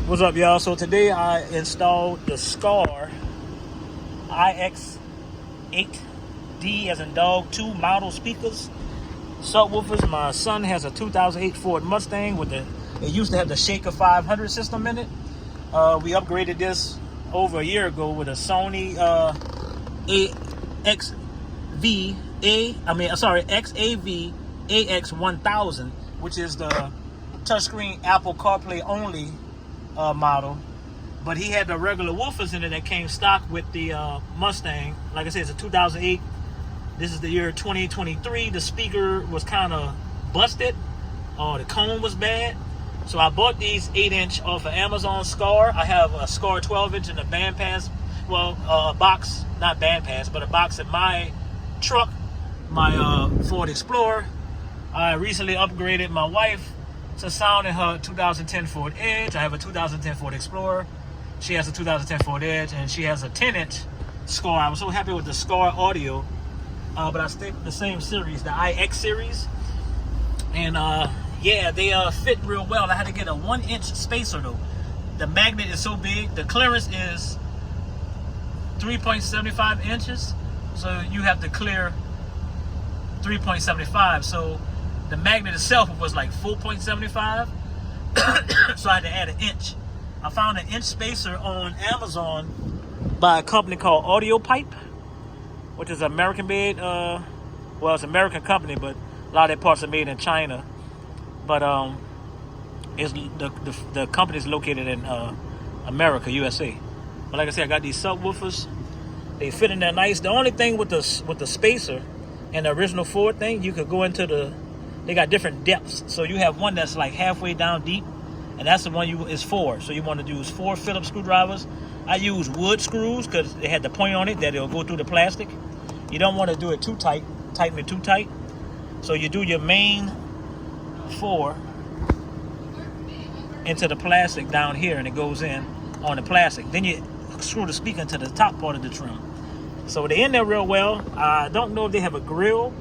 What's up, y'all? So today I installed the Skar IX8D as in dog 2 model speakers, subwoofers. My son has a 2008 Ford Mustang with it used to have the Shaker 500 system in it. We upgraded this over a year ago with a Sony XAV AX1000, which is the touchscreen Apple CarPlay only model. But he had the regular woofers in it that came stock with the Mustang. Like I said, it's a 2008. This is the year 2023. The speaker was kind of busted. The cone was bad. So I bought these 8-inch off of Amazon Skar. I have a Skar 12-inch in a band pass. Well, a box, not band pass, but a box in my truck, my Ford Explorer. I recently upgraded my wife to sound in her 2010 Ford Edge. I have a 2010 Ford Explorer. She has a 2010 Ford Edge, and she has a 10-inch Skar. I was so happy with the Skar audio, but I stick the same series, the IX series. And yeah, they fit real well. I had to get a 1-inch spacer though. The magnet is so big. The clearance is 3.75 inches. So you have to clear 3.75. So the magnet itself was like 4.75. So I had to add an inch. I found an inch spacer on Amazon by a company called Audio Pipe, which is American made. Well, it's an American company, but a lot of their parts are made in China. But it's the company is located in America, USA. But like I said, I got these subwoofers. They fit in there nice. The only thing with the spacer and the original Ford thing, you could go into they got different depths. So you have one that's like halfway down deep, and that's the one is 4. So you want to use 4 Phillips screwdrivers. I use wood screws because they had the point on it that it'll go through the plastic. You don't want to do it too tight, tighten it too tight. So you do your main 4 into the plastic down here, and it goes in on the plastic. Then you screw the speaker into the top part of the trim. So they're in there real well. I don't know if they have a grill.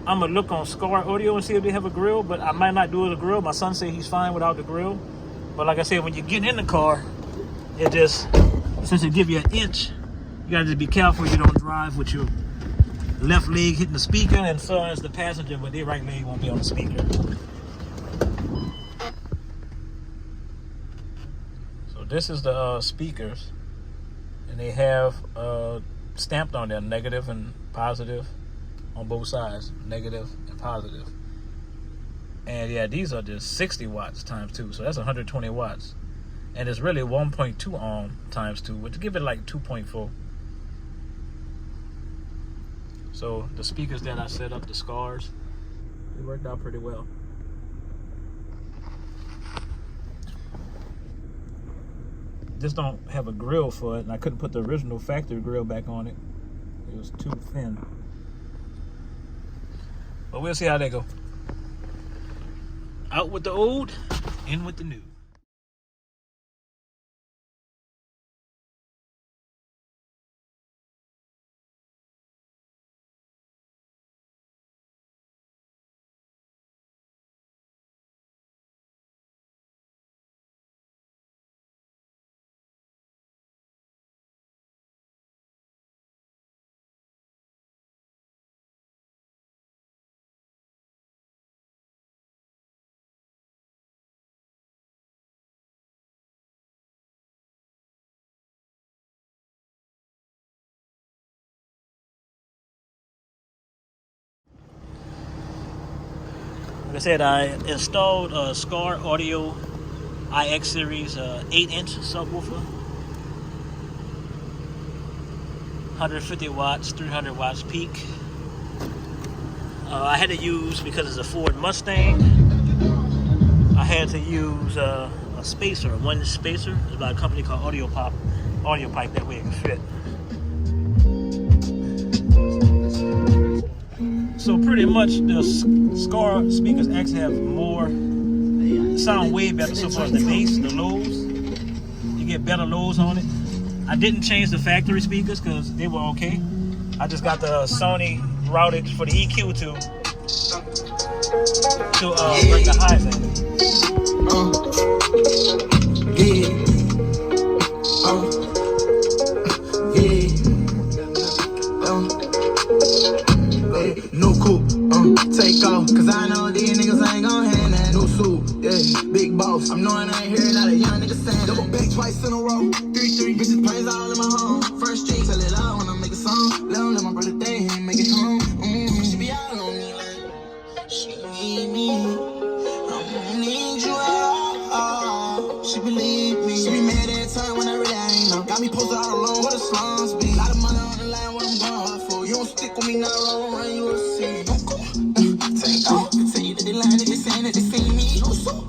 I'm gonna look on Skar Audio and see if they have a grill, but I might not do it with a grill. My son said he's fine without the grill. But like I said, when you get in the car, it just, since it give you an inch, you gotta just be careful you don't drive with your left leg hitting the speaker, and so as the passenger, but their right leg won't be on the speaker. So this is the speakers, and they have stamped on there negative and positive on both sides, negative and positive. And yeah, these are just 60 watts times 2, so that's 120 watts. And it's really 1.2 ohm times 2, which give it like 2.4. So the speakers that I set up, the Skars, they worked out pretty well. This don't have a grill for it, and I couldn't put the original factory grill back on it. It was too thin. But we'll see how they go. Out with the old, in with the new. Like I said, I installed a Skar Audio IX series 8-inch subwoofer. 150 watts, 300 watts peak. I had to use, because it's a Ford Mustang, I had to use a spacer, a 1-inch spacer. It's by a company called Audio Pipe, that way it can fit. So pretty much the Skar speakers actually have more, sound way better so far as the bass, the lows. You get better lows on it. I didn't change the factory speakers because they were okay. I just got the Sony routed for the EQ to bring the highs in. yeah, big boss. I'm knowing I ain't hearing out a young nigga saying. Double back twice in a row. 3-3 bitches plays all in my home. First street, tell it all when I make a song. Let my brother think he ain't make it home. She be all on me like she need me. I don't need you at all. She believe me. She be mad at time when I really ain't know. Got me posted all alone where the slums be. Lot of money on the line, what I'm going for. You don't stick with me now, I'll run you will see. Don't go. Take off. Tell you that they lying, that they saying that they see me. No so,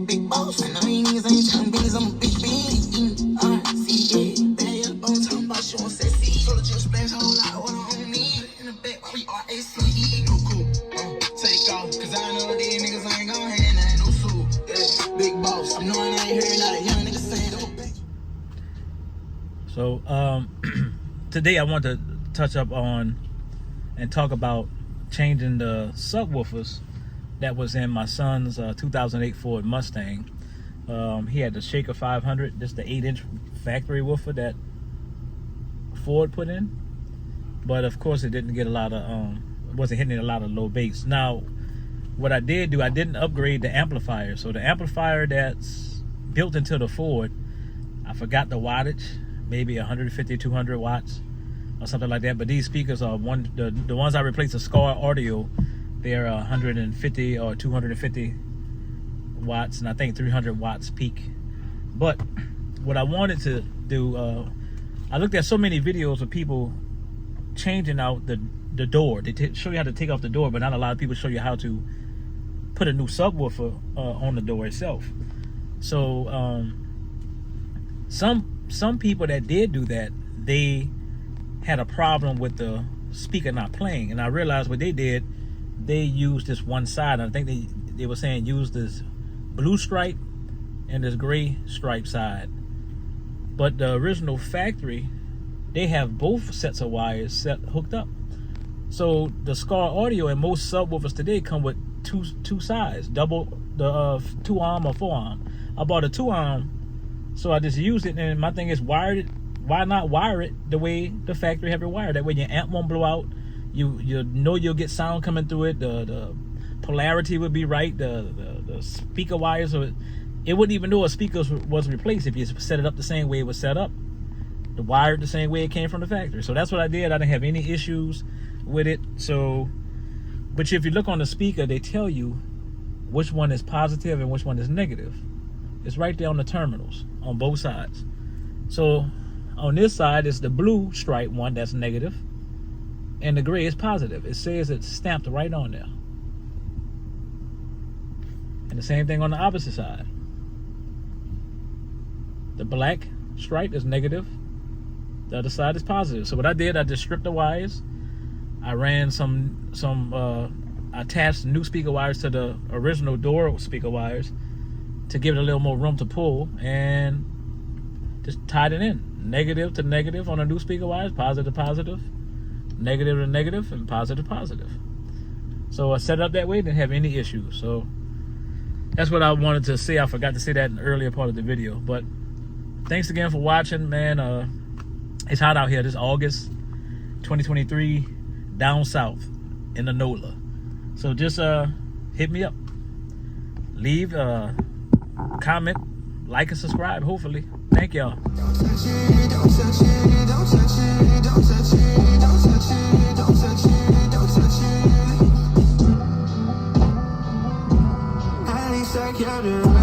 big boss. And I ain't niggas ain't trying beans, I'm a big bean. R-C-A. Bad up on talking about she won't say C. So the just splash whole lot what I don't need. In the back, why we R-A-C-E. No cool. Take off. Cause I know these niggas ain't gon' have nothing. No suit. Yeah, big boss. I'm knowing I ain't hearing out a young nigga saying no bitch. So today I want to touch up on and talk about changing the subwoofers that was in my son's 2008 Ford Mustang. He had the Shaker 500. This is the 8-inch factory woofer that Ford put in, but of course it didn't get a lot of wasn't hitting a lot of low bass. Now what I did do, I didn't upgrade the amplifier. So the amplifier that's built into the Ford, I forgot the wattage, maybe 150 200 watts or something like that, but these speakers are the ones I replaced, the Skar audio, they're 150 or 250 watts, and I think 300 watts peak. But what I wanted to do, I looked at so many videos of people changing out the door. They show you how to take off the door, but not a lot of people show you how to put a new subwoofer on the door itself. So some people that did do that, they had a problem with the speaker not playing, and I realized what they did, they used this one side. I think they were saying use this blue stripe and this gray stripe side, but the original factory, they have both sets of wires hooked up. So the Skar audio and most subwoofers today come with two sides, double the 2-arm or 4-arm. I bought a 2-arm, so I just used it, and my thing is wired it. Why not wire it the way the factory have it wired? That way your amp won't blow out. You know you'll get sound coming through it. The polarity would be right. The speaker wires, it wouldn't even know a speaker was replaced if you set it up the same way it was set up. The wired the same way it came from the factory. So that's what I did. I didn't have any issues with it. So, but if you look on the speaker, they tell you which one is positive and which one is negative. It's right there on the terminals on both sides. So on this side is the blue stripe one that's negative, and the gray is positive. It says it's stamped right on there. And the same thing on the opposite side. The black stripe is negative, the other side is positive. So what I did, I just stripped the wires. I ran I attached new speaker wires to the original door speaker wires to give it a little more room to pull, and just tied it in. Negative to negative on the new speaker wires, positive to positive, negative to negative, and positive to positive. So I set it up that way, didn't have any issues. So that's what I wanted to say. I forgot to say that in the earlier part of the video. But thanks again for watching, man. It's hot out here this August 2023 down south in the NOLA. So just hit me up. Leave a comment, like, and subscribe, hopefully. Thank y'all. Don't touch it, don't touch it, don't touch it, don't touch it, don't touch it, don't touch it, don't touch it. At least I counted.